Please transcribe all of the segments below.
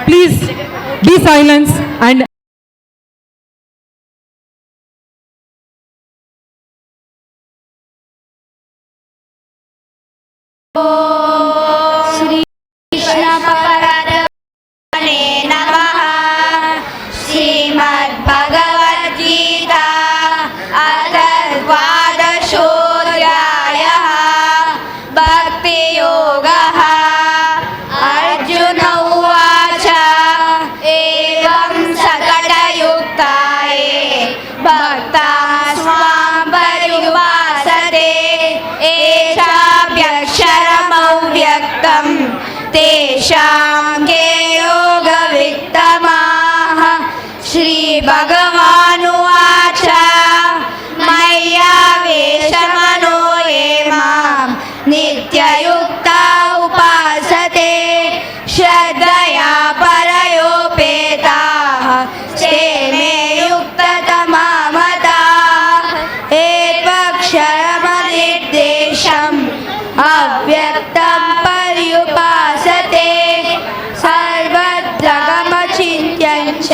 please be silent and Shri Krishna परब्रह्मणे नमः। श्रीमद्भगवद्गीता अथ द्वादशोऽध्यायः। भक्तियोगः। अर्जुन उवाच एवं सकटयुक्ताये भक्ताः स्वां पर्युपासते एषाभ्यक्षरमव्यक्तं तेषां के योगवित्तमाः। श्रीभगवानुवाच मय्यावेशमनो ये मां नित्ययुक्ता उपासते श्रद्धया परयोपेताः ते मे युक्ततमा मताः। एतक्षरमनिर्देशम् अव्यक्तं पर्युपासते सर्वत्रगमचिन्त्यं च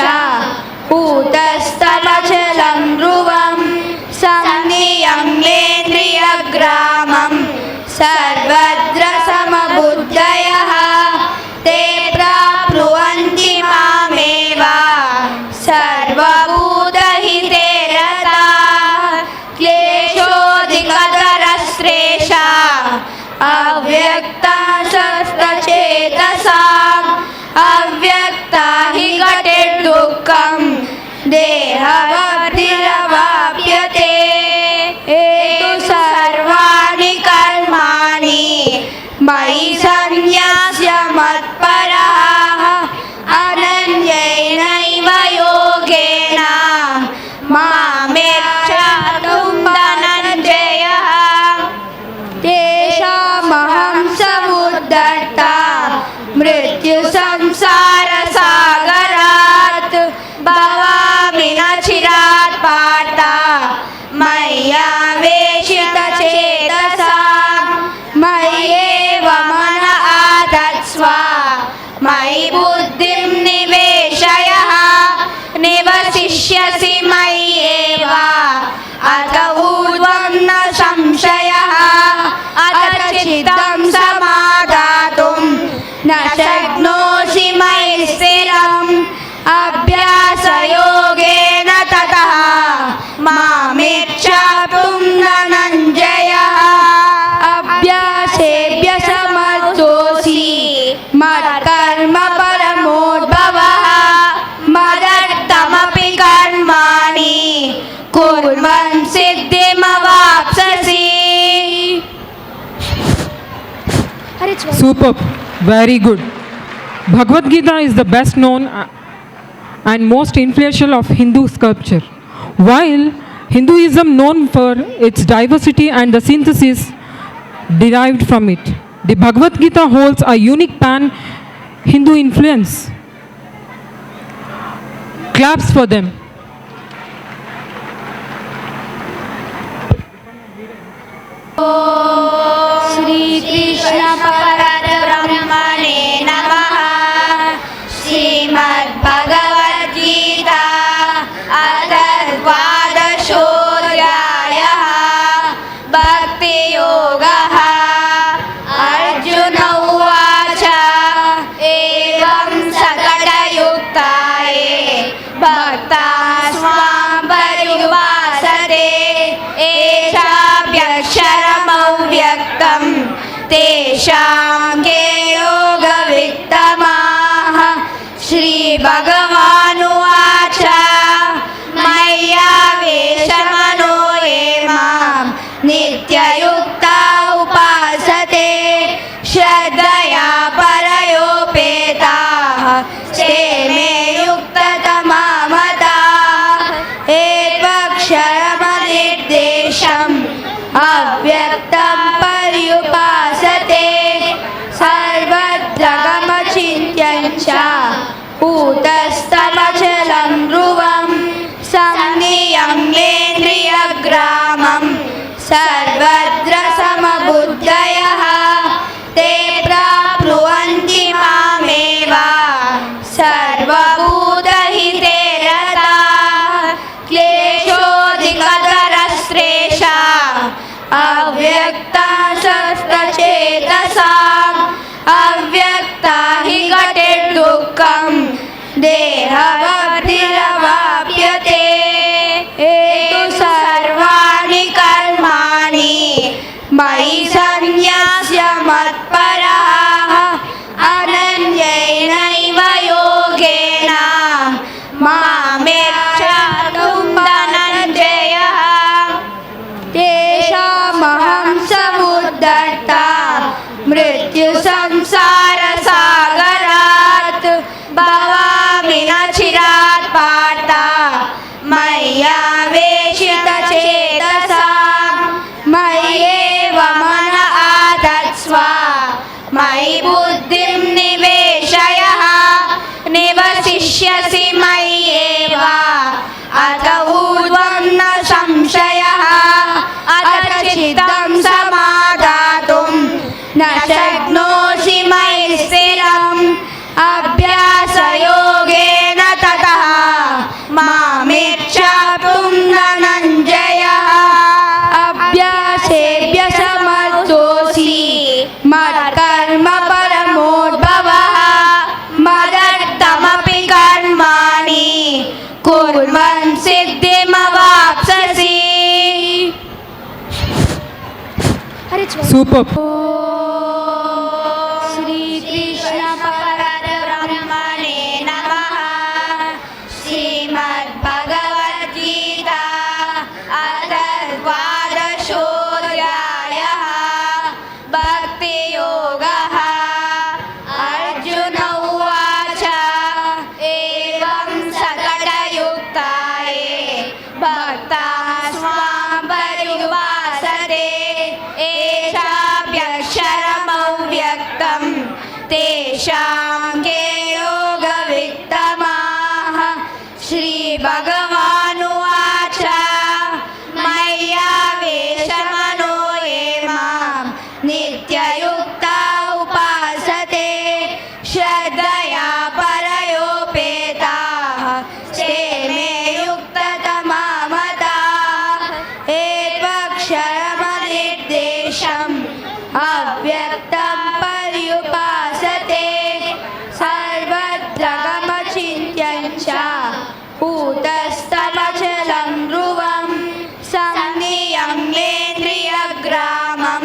कूटस्थमचलं ध्रुवं संनियम्येन्द्रियग्रामं सर्वत्र समबुद्धयः ते प्राप्नुवन्ति मामेव सर्वभूतहिते रताः। क्लेशोऽधिकतरस्त्रेषा अव्यक्ता सस्तचेतसाम् अव्यक्ता हि घटेर्दुःखं देहवद्भिरवाप्यते। एतु सर्वाणि कर्माणि मयि सन्न्यस्य मत्पराः अनन्येनैव योगेन मामेच्छातुं धनञ्जयः। तेषामहं समुद्धर्ता मृत्युसंसारसागरात् भवामि न चिरात् पार्थ मय्यावेशितचेतसाम्। मय्येव मन आधत्स्व मयि बुद्धिं निवेशयः निवसिष्यसि मय्येव अत ऊर्ध्वं न संशयः। अथ चित्तं समादातुं न शक्नोषि मयि स्थिरम् अभ्यासयोगेन ततः मामेच्छातुं धनञ्जयः। अभ्यासेभ्यसमर्थोऽसि मत्कर्म परमोद्भवः मदर्थमपि कर्माणि कुर्वन् सिद्धिमवाप्स्यसि। superb, very good. Bhagavad Gita is the best known and most influential of Hindu sculpture. While Hinduism known for its diversity and the synthesis derived from it, the Bhagavad Gita holds a unique pan-Hindu influence. Claps for them. Shri Krishna परब्रह्मणे नमः। श्रीमद्भगवद्गीता अथ द्वादशोऽध्यायः। भक्तियोगः। अर्जुन उवाच एवं सकटयुक्ताये भक्ताः स्वां पर्युपासते एषाभ्यक्षरमव्यक्तं तेषां के योगवित्तमाः। श्रीभगवानुवाच मय्यावेशमनो ये मां नित्ययुक्ता उपासते श्रद्धया परयोपेताः ते मे युक्ततमा मताः। एतक्षरमनिर्देशम् अव्यक्तं पर्युपासते सर्वत्रगमचिन्त्यं च कूटस्थमचलं ध्रुवं संनियम्येन्द्रियग्रामं सर्वत्र समबुद्धयः ते प्राप्नुवन्ति मामेव स दुःखं देहवद्भिरवाप्यते एतु सर्वाणि कर्माणि मयि सन्न्यस्य मत्परः अनन्येनैव योगेन मामेच्छतुं धनञ्जयः तेषामहं समुद्धर्ता मृत्युसंसारसागरात् भवामि न चिरात् पार्थ मय्यावेशितचेतसां मय्येव मन आधत्स्व मयि बुद्धिं निवेशयः निवसिष्यसि मय्येव अत ऊर्ध्वं न संशयः अथ चित्तं समादातुं न शक्नोषि मयि स्थिरम् अभ्यासयोगेन ततः मामेच्छातुं धनञ्जयः अभ्यासेभ्यसमर्थोऽसि मत्कर्म परमोद्भवः मदर्थमपि कर्माणि कुर्वन् सिद्धिमवाप्स्यसि Superb. श्रीकृष्ण परब्रह्मणे नमः श्रीमद्भगवद्गीता अथ द्वादशोऽध्यायः भक्तियोगः अर्जुन उवाच एवं सकटयुक्ताये भक्ताः स्वां पर्युपासते एषाभ्यक्षरमव्यक्तं तेषां के योगवित्तमाः श्रीभगवानुवाच मय्यावेशमनो ये मां नित्ययुक्ता उपासते श्रद्धया परयोपेताः ते मे युक्ततमा मताः एतक्षरमनिर्देशम् अव्यक्तं पर्युपासते सर्वत्रगमचिन्त्यं च कूटस्थमचलं ध्रुवं संनियम्येन्द्रियग्रामं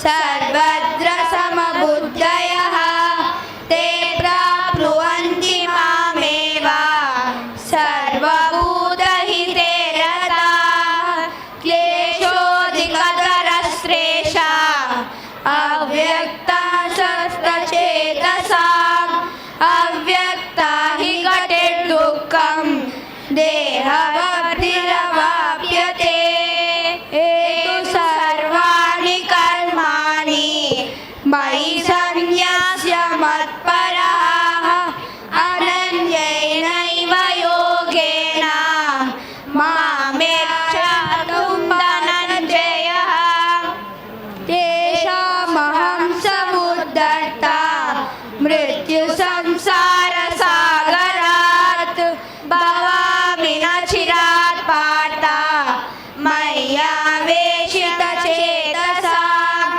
सर्वत्र समबुद्धयः ते प्राप्नुवन्ति मामेव सर्वभूतहिते रताः क्लेशोऽधिकतरस्त्रेषा अव्यक्ता सस्तचेतसाम् अव्यक्ता हि घटिर्दुःखं देहवद्भिरवाप्यते एतु सर्वाणि कर्माणि मयि सन्न्यस्य मत्परः अनन्येनैव योगेन मामेच्छतुं धनञ्जयः तेषामहं समुद्धर्ता मृत्युसंसारसागरात् भवामि न चिरात् पार्थ मय्यावेशितचेतसां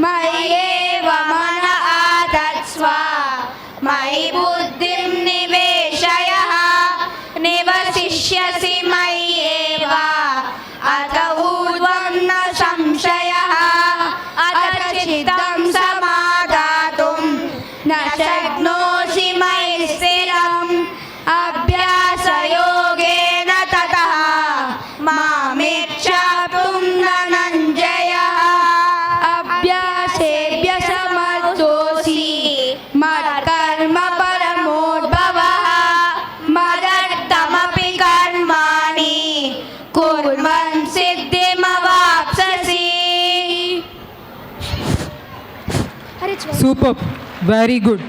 मय्येव मन आधत्स्व मयि बुद्धिं निवेशयः निवसिष्यसि मय्येव अत ऊर्ध्वं न संशयः अथ चित्तं समादातुं न शक्नोषि मयि स्थिरम् अभ्यासयोगेन ततः मामेच्छातुं धनञ्जयः अभ्यासेभ्यसमर्थोऽसि मत्कर्म परमोद्भवः मदर्थमपि कर्माणि कुर्वन् सिद्धिमवाप्स्यसि Superb. Very good.